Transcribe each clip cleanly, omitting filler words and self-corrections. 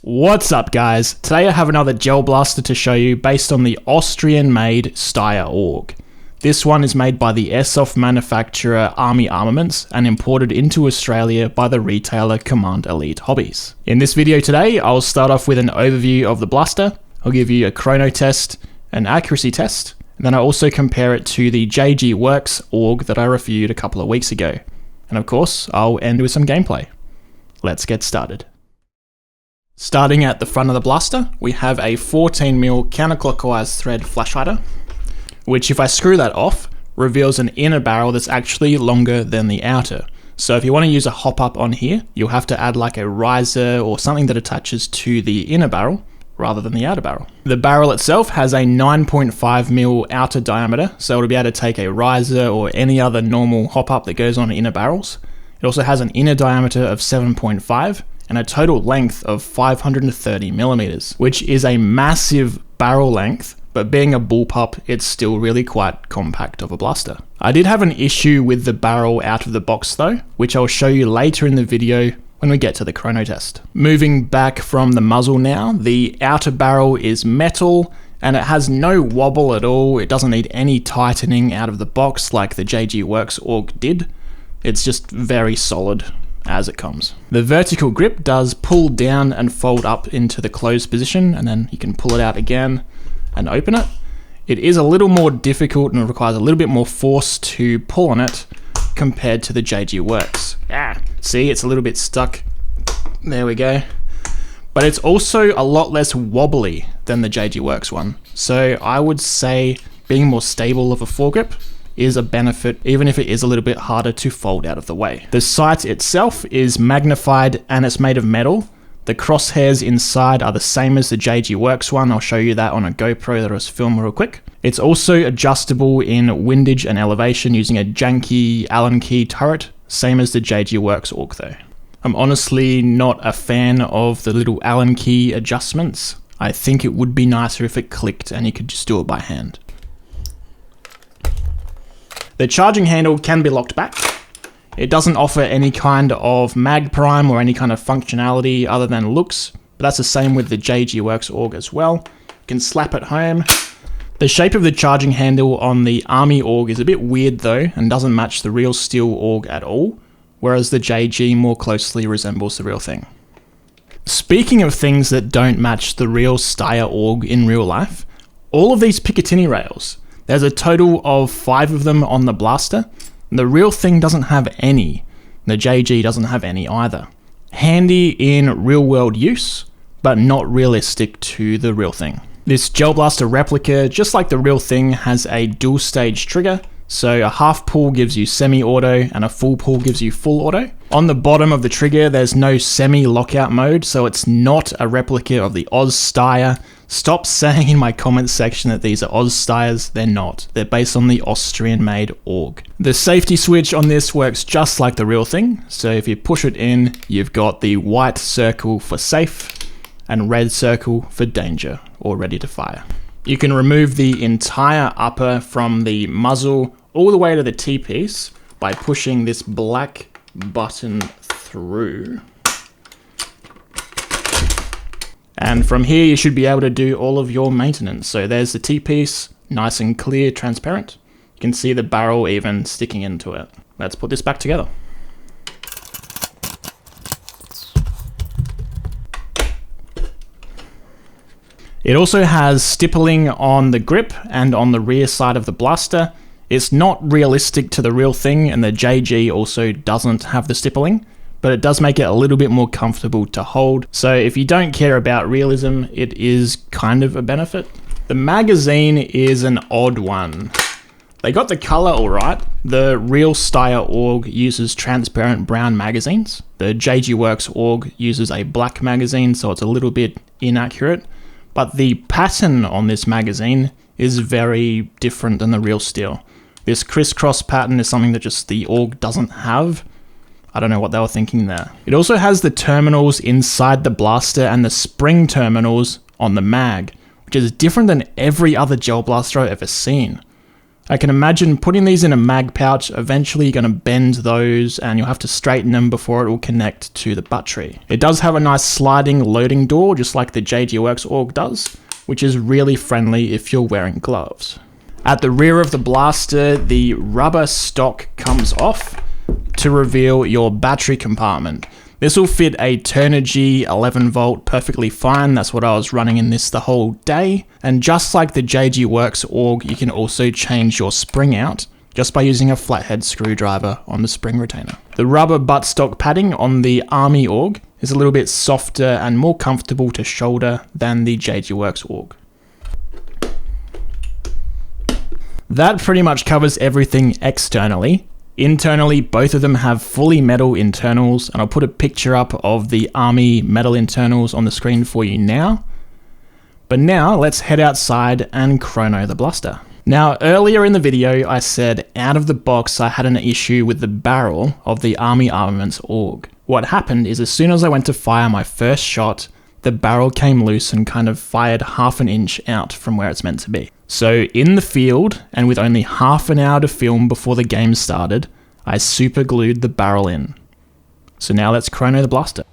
What's up guys? Today I have another gel blaster to show you based on the Austrian-made Steyr AUG. This one is made by the airsoft manufacturer Army Armament and imported into Australia by the retailer Command Elite Hobbies. In this video today, I'll start off with an overview of the blaster, I'll give you a chrono test, an accuracy test, and then I'll also compare it to the JG Works AUG that I reviewed a couple of weeks ago. And of course, I'll end with some gameplay. Let's get started. Starting at the front of the blaster, we have a 14mm counterclockwise thread flash hider, which if I screw that off, reveals an inner barrel that's actually longer than the outer. So if you want to use a hop up on here, you'll have to add like a riser or something that attaches to the inner barrel rather than the outer barrel. The barrel itself has a 9.5mm outer diameter, so it'll be able to take a riser or any other normal hop up that goes on inner barrels. It also has an inner diameter of 7.5 and a total length of 530mm, which is a massive barrel length, but being a bullpup, it's still really quite compact of a blaster. I did have an issue with the barrel out of the box though, which I'll show you later in the video when we get to the chrono test. Moving back from the muzzle now, the outer barrel is metal and it has no wobble at all. It doesn't need any tightening out of the box like the JG Works AUG did. It's just very solid as it comes. The vertical grip does pull down and fold up into the closed position, and then you can pull it out again and open it. It is a little more difficult and requires a little bit more force to pull on it compared to the JG Works. See, it's a little bit stuck. There we go. But it's also a lot less wobbly than the JG Works one. So I would say being more stable of a foregrip is a benefit, even if it is a little bit harder to fold out of the way. The sight itself is magnified and it's made of metal. The crosshairs inside are the same as the JG Works one. I'll show you that on a GoPro that I was filming real quick. It's also adjustable in windage and elevation using a janky Allen key turret, same as the JG Works AUG though. I'm honestly not a fan of the little Allen key adjustments. I think it would be nicer if it clicked and you could just do it by hand. The charging handle can be locked back. It doesn't offer any kind of mag prime or any kind of functionality other than looks, but that's the same with the JG Works AUG as well. You can slap it home. The shape of the charging handle on the Army AUG is a bit weird though, and doesn't match the real steel AUG at all, whereas the JG more closely resembles the real thing. Speaking of things that don't match the real Steyr AUG in real life, all of these Picatinny rails, there's a total of 5 of them on the blaster. The real thing doesn't have any. The JG doesn't have any either. Handy in real world use, but not realistic to the real thing. This gel blaster replica, just like the real thing, has a dual stage trigger. So a half pull gives you semi-auto and a full pull gives you full auto. On the bottom of the trigger, there's no semi-lockout mode, so it's not a replica of the Oz Steyr. Stop saying in my comments section that these are Oz Steyrs. They're not. They're based on the Austrian-made AUG. The safety switch on this works just like the real thing. So if you push it in, you've got the white circle for safe and red circle for danger or ready to fire. You can remove the entire upper from the muzzle all the way to the T-piece by pushing this black button through. And from here you should be able to do all of your maintenance. So there's the T-piece, nice and clear, transparent. You can see the barrel even sticking into it. Let's put this back together. It also has stippling on the grip and on the rear side of the blaster. It's not realistic to the real thing, and the JG also doesn't have the stippling, but it does make it a little bit more comfortable to hold. So if you don't care about realism, it is kind of a benefit. The magazine is an odd one. They got the color all right. The real Steyr AUG uses transparent brown magazines. The JG Works AUG uses a black magazine, so it's a little bit inaccurate. But the pattern on this magazine is very different than the real steel. This crisscross pattern is something that just the AUG doesn't have. I don't know what they were thinking there. It also has the terminals inside the blaster and the spring terminals on the mag, which is different than every other gel blaster I've ever seen. I can imagine putting these in a mag pouch, eventually you're going to bend those and you'll have to straighten them before it will connect to the battery. It does have a nice sliding loading door, just like the JG Works AUG does, which is really friendly if you're wearing gloves. At the rear of the blaster, the rubber stock comes off to reveal your battery compartment. This will fit a Turnigy 11 volt perfectly fine. That's what I was running in this the whole day. And just like the JG Works AUG, you can also change your spring out just by using a flathead screwdriver on the spring retainer. The rubber buttstock padding on the Army AUG is a little bit softer and more comfortable to shoulder than the JG Works AUG. That pretty much covers everything externally. Internally, both of them have fully metal internals, and I'll put a picture up of the Army metal internals on the screen for you now. But now let's head outside and chrono the blaster. Now, earlier in the video, I said out of the box I had an issue with the barrel of the Army Armament AUG. What happened is as soon as I went to fire my first shot, the barrel came loose and kind of fired half an inch out from where it's meant to be. So in the field, and with only half an hour to film before the game started, I super glued the barrel in. So now let's chrono the blaster.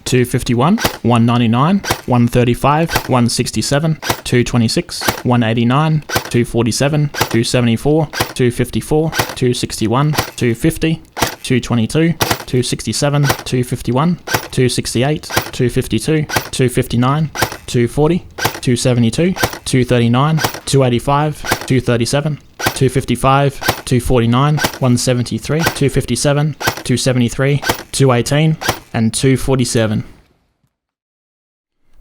251, 199, 135, 167, 226, 189, 247, 274, 254, 261, 250, 222, 267, 251, 268, 252, 259, 240, 272, 239, 285, 237, 255, 249, 173, 257, 273, 218, and 247.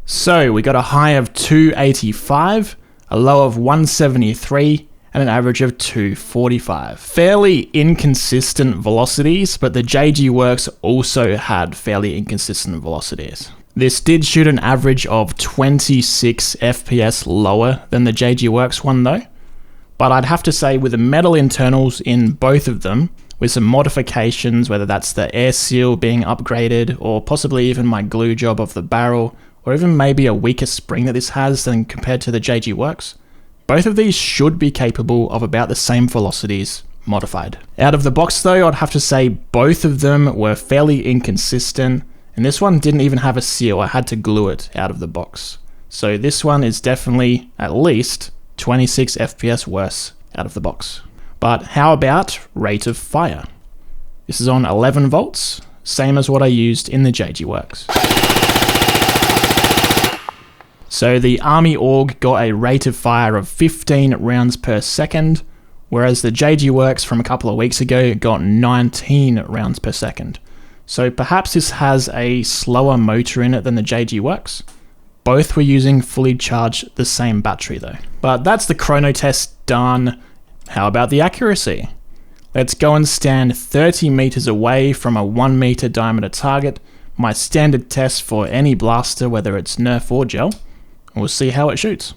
So we got a high of 285, a low of 173, and an average of 245. Fairly inconsistent velocities, but the JG Works also had fairly inconsistent velocities. This did shoot an average of 26 FPS lower than the JG Works one though, but I'd have to say with the metal internals in both of them, with some modifications, whether that's the air seal being upgraded, or possibly even my glue job of the barrel, or even maybe a weaker spring that this has than compared to the JG Works, both of these should be capable of about the same velocities modified. Out of the box though, I'd have to say both of them were fairly inconsistent, and this one didn't even have a seal. I had to glue it out of the box. So this one is definitely at least 26 FPS worse out of the box. But how about rate of fire? This is on 11 volts, same as what I used in the JG Works. So the Army AUG got a rate of fire of 15 rounds per second, whereas the JG Works from a couple of weeks ago got 19 rounds per second. So perhaps this has a slower motor in it than the JG Works. Both were using fully charged the same battery though. But that's the chrono test done. How about the accuracy? Let's go and stand 30 meters away from a 1 meter diameter target, my standard test for any blaster, whether it's Nerf or gel. We'll see how it shoots.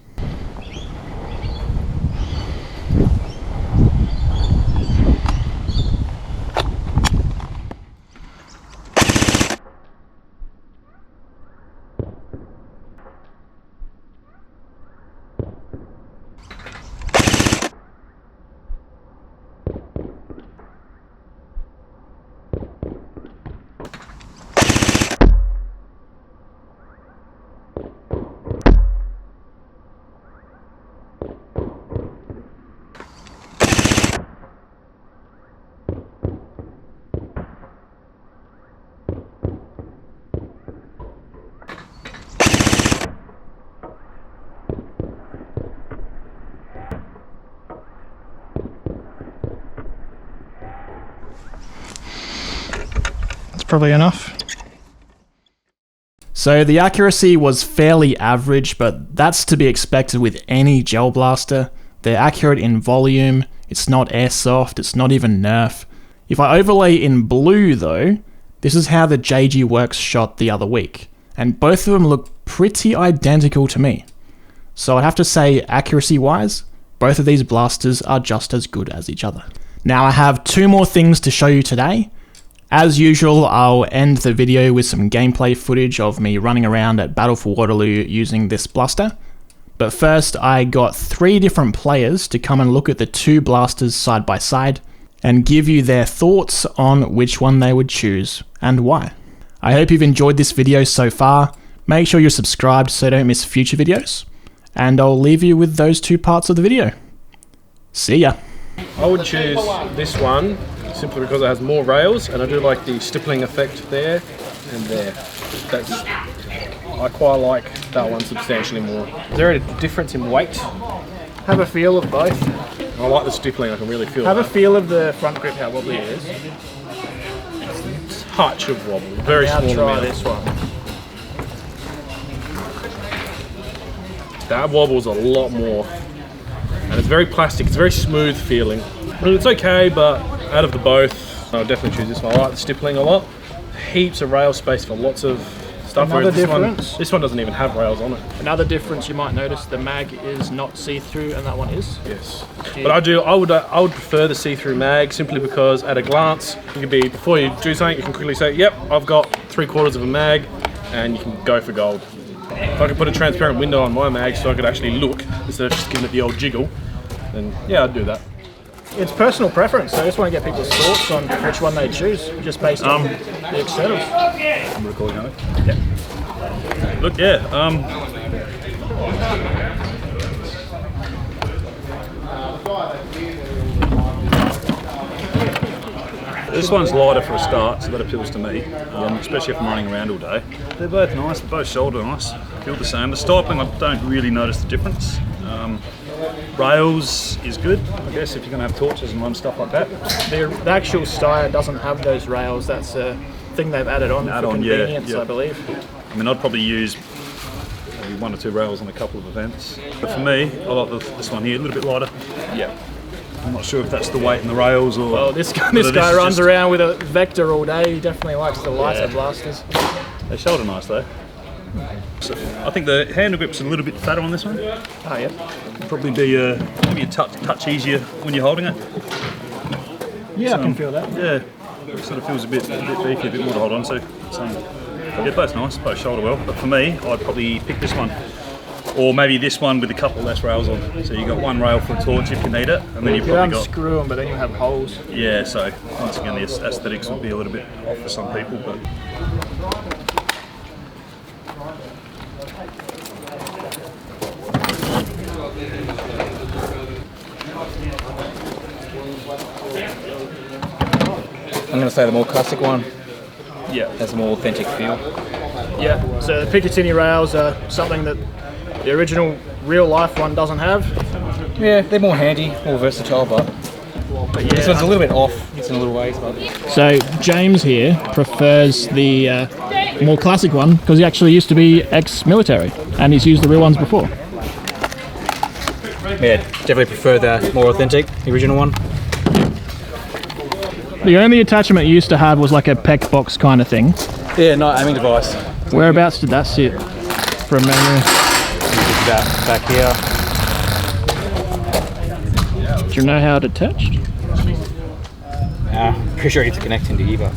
Probably enough. So the accuracy was fairly average, but that's to be expected with any gel blaster. They're accurate in volume, it's not airsoft, it's not even Nerf. If I overlay in blue though, this is how the JG Works shot the other week, and both of them look pretty identical to me. So I'd have to say, accuracy wise, both of these blasters are just as good as each other. Now I have two more things to show you today. As usual, I'll end the video with some gameplay footage of me running around at Battle for Waterloo using this blaster. But first, I got 3 different players to come and look at the 2 blasters side by side and give you their thoughts on which one they would choose and why. I hope you've enjoyed this video so far. Make sure you're subscribed so you don't miss future videos, and I'll leave you with those 2 parts of the video. See ya. I would choose this one simply because it has more rails, and I do like the stippling effect there and there. I quite like that one substantially more. Is there a difference in weight? Have a feel of both. I like the stippling, I can really feel Have that. a feel of the front grip, how wobbly it is. Touch of wobble, very small Now try amount. this one. That wobbles a lot more, and it's very plastic. It's very smooth feeling. But it's okay, but out of the both, I'll definitely choose this one. I like the stippling a lot. Heaps of rail space for lots of stuff. Another Whereas difference. this one doesn't even have rails on it. Another difference you might notice, the mag is not see-through and that one is. Yes, but I would prefer the see-through mag simply because at a glance, you can be, before you do something, you can quickly say, yep, I've got 3/4 of a mag, and you can go for gold. If I could put a transparent window on my mag so I could actually look instead of just giving it the old jiggle, then yeah, I'd do that. It's personal preference, so I just want to get people's thoughts on which one they choose, just based on the externals. I'm recording, aren't I? Yeah. Look, this one's lighter for a start, so that appeals to me, especially if I'm running around all day. They're both nice, they're both shoulder nice, feel the same. The stippling, I don't really notice the difference. Rails is good, I guess, if you're going to have torches and run stuff like that. The actual Steyr doesn't have those rails, that's a thing they've added on for convenience, yeah. I believe. I mean, I'd probably use maybe 1 or 2 rails on a couple of events. But for me, I like this one here, a little bit lighter. Yeah. I'm not sure if that's the weight in the rails or... Well, this guy runs around with a Vector all day, he definitely likes the lighter blasters. They shoulder nice though. So I think the handle grip's a little bit fatter on this one. Oh yeah. Probably be maybe a touch easier when you're holding it. Yeah, I can feel that. Yeah, it sort of feels a bit beefy, a bit more to hold on to. So, yeah, both nice, both shoulder well. But for me, I'd probably pick this one. Or maybe this one with a couple less rails on. So you got 1 rail for a torch if you need it, and then you've probably got... unscrew them, but then you have holes. Yeah, so once again the aesthetics will be a little bit off for some people, but... I'm going to say the more classic one. Yeah. Has a more authentic feel. Yeah, so the Picatinny rails are something that the original real life one doesn't have. Yeah, they're more handy, more versatile, but yeah, this one's a little bit off. It's in a little ways. But so James here prefers the more classic one because he actually used to be ex-military and he's used the real ones before. yeah, definitely prefer the more authentic, the original one. The only attachment you used to have was like a PEC box kind of thing. Yeah, no aiming device. Whereabouts did that sit from memory? That back here. Do you know how it attached? Pretty sure you have to connect into either.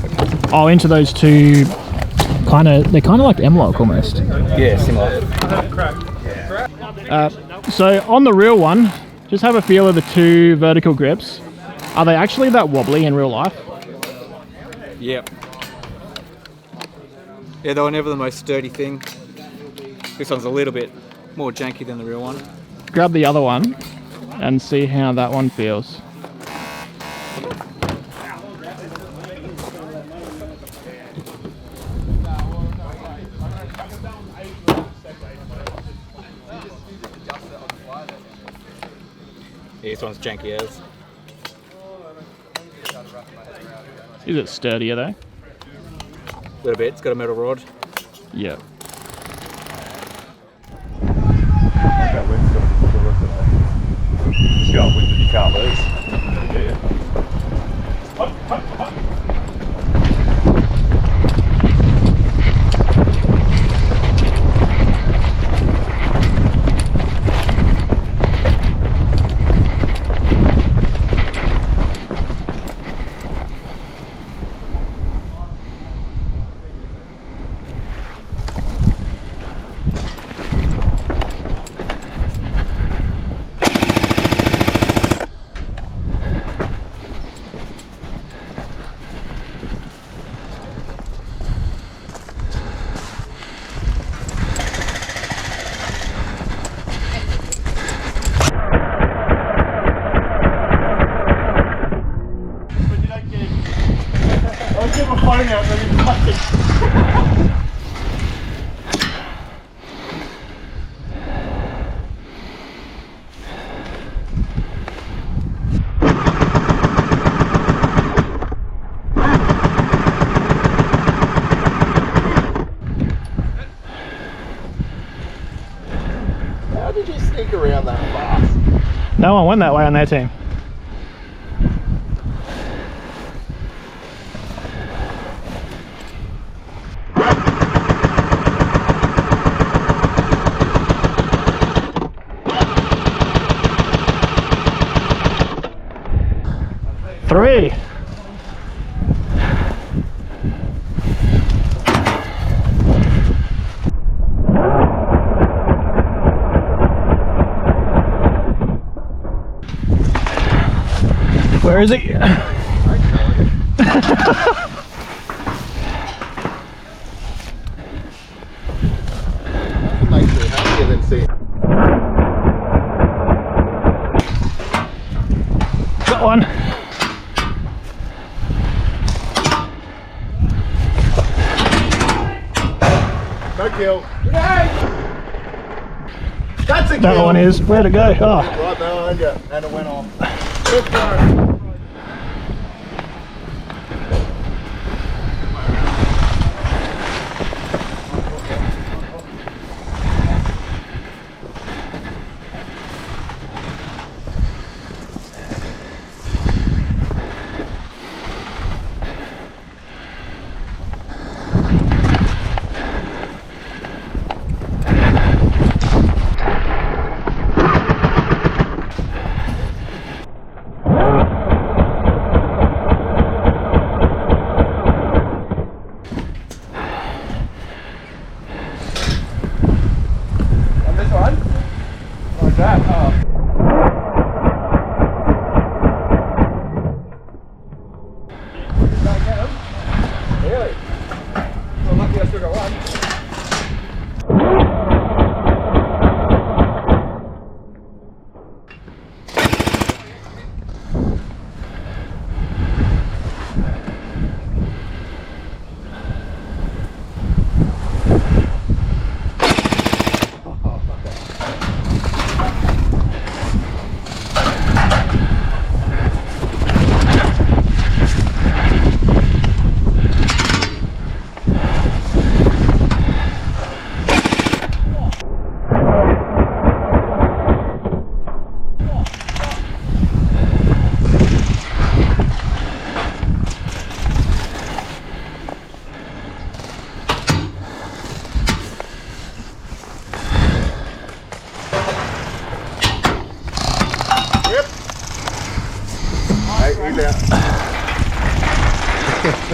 Oh, into those 2 they're kind of like M-Lock almost. Yeah, similar. So on the real one, just have a feel of the 2 vertical grips. Are they actually that wobbly in real life? Yep. Yeah, they were never the most sturdy thing. This one's a little bit more janky than the real one. Grab the other one and see how that one feels. Yeah, this one's janky as. Is it sturdier though? A little bit, it's got a metal rod. Yeah. Just go up with you can't lose. Yeah. did you sneak around that fast? No one went that way on their team. Three. Where is he? Makes me happier than seeing. Got one. No kill. That's a kill. That one is. Where'd it go? Oh. Right behind you, and it went off. Good go.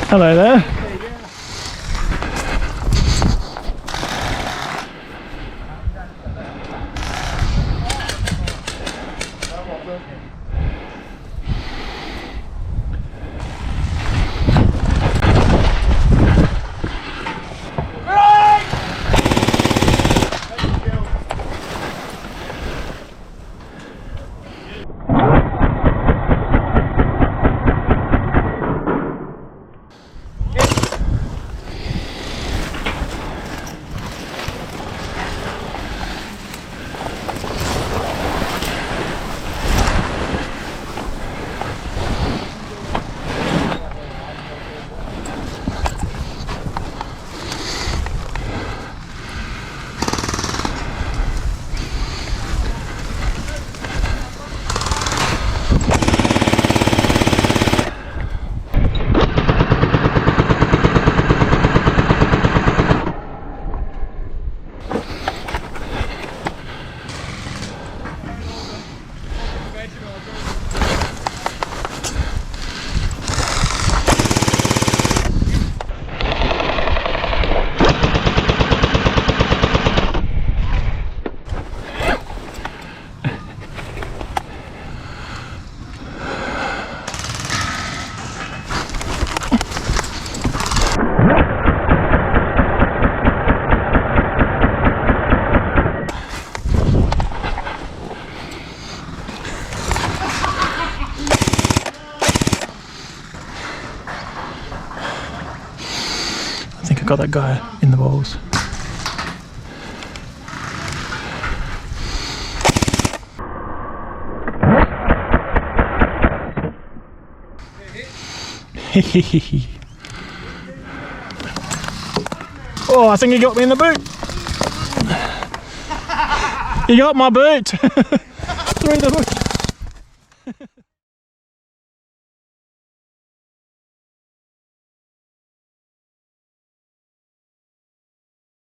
Hello there. Got that guy in the balls. Oh, I think he got me in the boot. You got my boot. Through the bush.